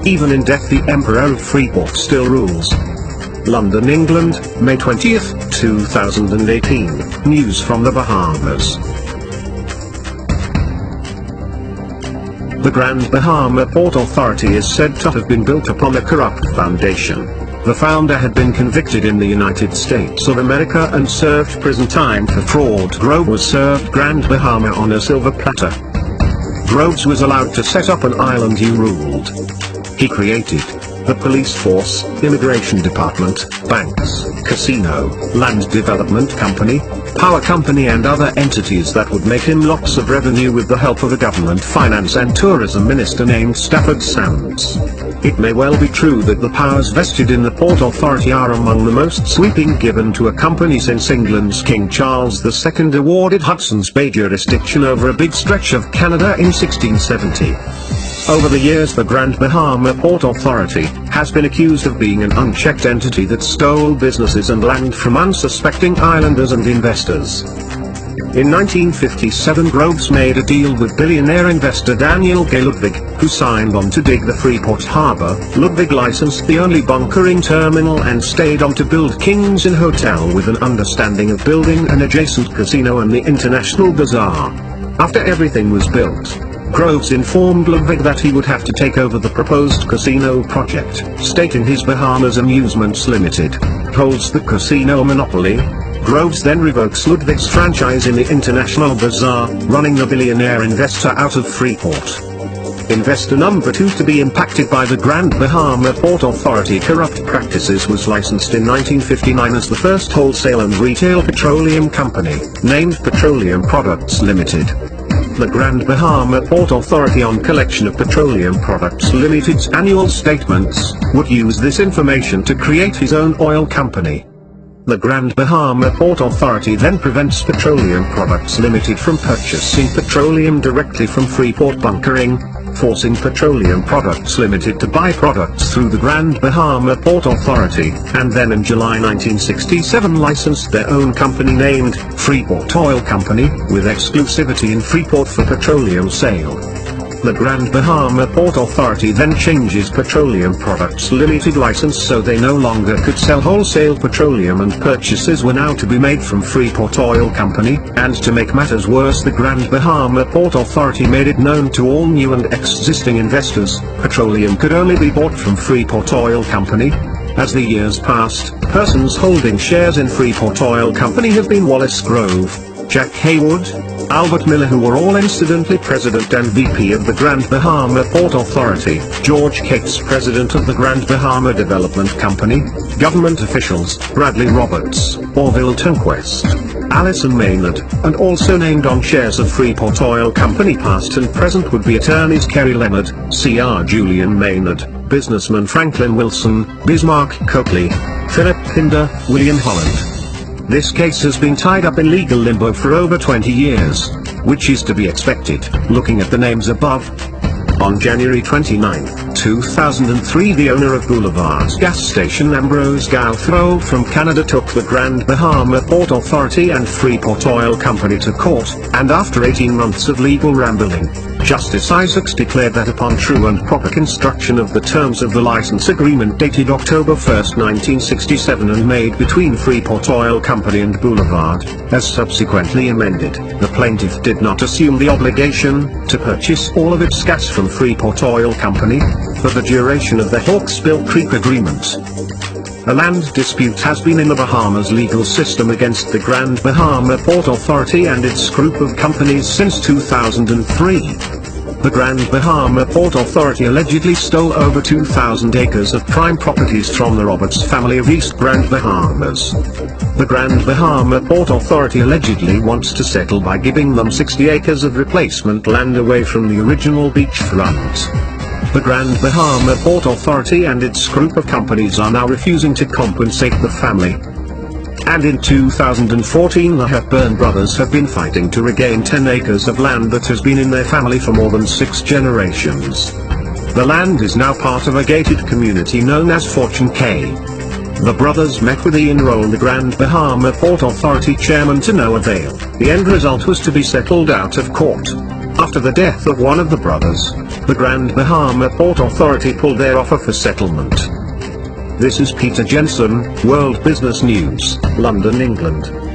Even in death the Emperor of Freeport still rules. London, England, May 20th, 2018. News from the Bahamas. The Grand Bahama Port Authority is said to have been built upon a corrupt foundation. The founder had been convicted in the United States of America and served prison time for fraud. Groves was served Grand Bahama on a silver platter. Groves was allowed to set up an island he ruled. He created the police force, immigration department, banks, casino, land development company, power company and other entities that would make him lots of revenue with the help of a government finance and tourism minister named Stafford Sands. It may well be true that the powers vested in the Port Authority are among the most sweeping given to a company since England's King Charles II awarded Hudson's Bay jurisdiction over a big stretch of Canada in 1670. Over the years the Grand Bahama Port Authority has been accused of being an unchecked entity that stole businesses and land from unsuspecting islanders and investors. In 1957 Groves made a deal with billionaire investor Daniel Gay Ludwig, who signed on to dig the Freeport Harbor. Ludwig licensed the only bunkering terminal and stayed on to build King's Inn Hotel with an understanding of building an adjacent casino and the International Bazaar. After everything was built, Groves informed Ludwig that he would have to take over the proposed casino project, stating his Bahamas Amusements Limited holds the casino monopoly. Groves then revokes Ludwig's franchise in the International Bazaar, running the billionaire investor out of Freeport. Investor number 2 to be impacted by the Grand Bahama Port Authority corrupt practices was licensed in 1959 as the first wholesale and retail petroleum company, named Petroleum Products Limited. The Grand Bahama Port Authority on collection of Petroleum Products Limited's annual statements, would use this information to create his own oil company. The Grand Bahama Port Authority then prevents Petroleum Products Limited from purchasing petroleum directly from Freeport bunkering, forcing Petroleum Products Limited to buy products through the Grand Bahama Port Authority, and then in July 1967 licensed their own company named Freeport Oil Company, with exclusivity in Freeport for petroleum sale. The Grand Bahama Port Authority then changes Petroleum Products Limited license so they no longer could sell wholesale petroleum and purchases were now to be made from Freeport Oil Company, and to make matters worse the Grand Bahama Port Authority made it known to all new and existing investors, petroleum could only be bought from Freeport Oil Company. As the years passed, persons holding shares in Freeport Oil Company have been Wallace Grove, Jack Haywood, Albert Miller, who were all incidentally president and VP of the Grand Bahama Port Authority, George Cates, president of the Grand Bahama Development Company, government officials, Bradley Roberts, Orville Turnquest, Allison Maynard, and also named on shares of Freeport Oil Company past and present would be attorneys Kerry Leonard, C.R. Julian Maynard, businessman Franklin Wilson, Bismarck Coakley, Philip Pinder, William Holland. This case has been tied up in legal limbo for over 20 years, which is to be expected, looking at the names above. On January 29, 2003 the owner of Boulevard's gas station Ambrose Gouthro from Canada took the Grand Bahama Port Authority and Freeport Oil Company to court, and after 18 months of legal rambling, Justice Isaacs declared that upon true and proper construction of the terms of the license agreement dated October 1, 1967 and made between Freeport Oil Company and Boulevard, as subsequently amended, the plaintiff did not assume the obligation to purchase all of its gas from Freeport Oil Company for the duration of the Hawksbill Creek Agreement. A land dispute has been in the Bahamas legal system against the Grand Bahama Port Authority and its group of companies since 2003. The Grand Bahama Port Authority allegedly stole over 2,000 acres of prime properties from the Roberts family of East Grand Bahamas. The Grand Bahama Port Authority allegedly wants to settle by giving them 60 acres of replacement land away from the original beachfront. The Grand Bahama Port Authority and its group of companies are now refusing to compensate the family. And in 2014 the Hepburn brothers have been fighting to regain 10 acres of land that has been in their family for more than 6 generations. The land is now part of a gated community known as Fortune Cay. The brothers met with Ian Roll, the Grand Bahama Port Authority chairman, to no avail. The end result was to be settled out of court. After the death of one of the brothers, The Grand Bahama Port Authority pulled their offer for settlement. This is Peter Jensen, World Business News, London, England.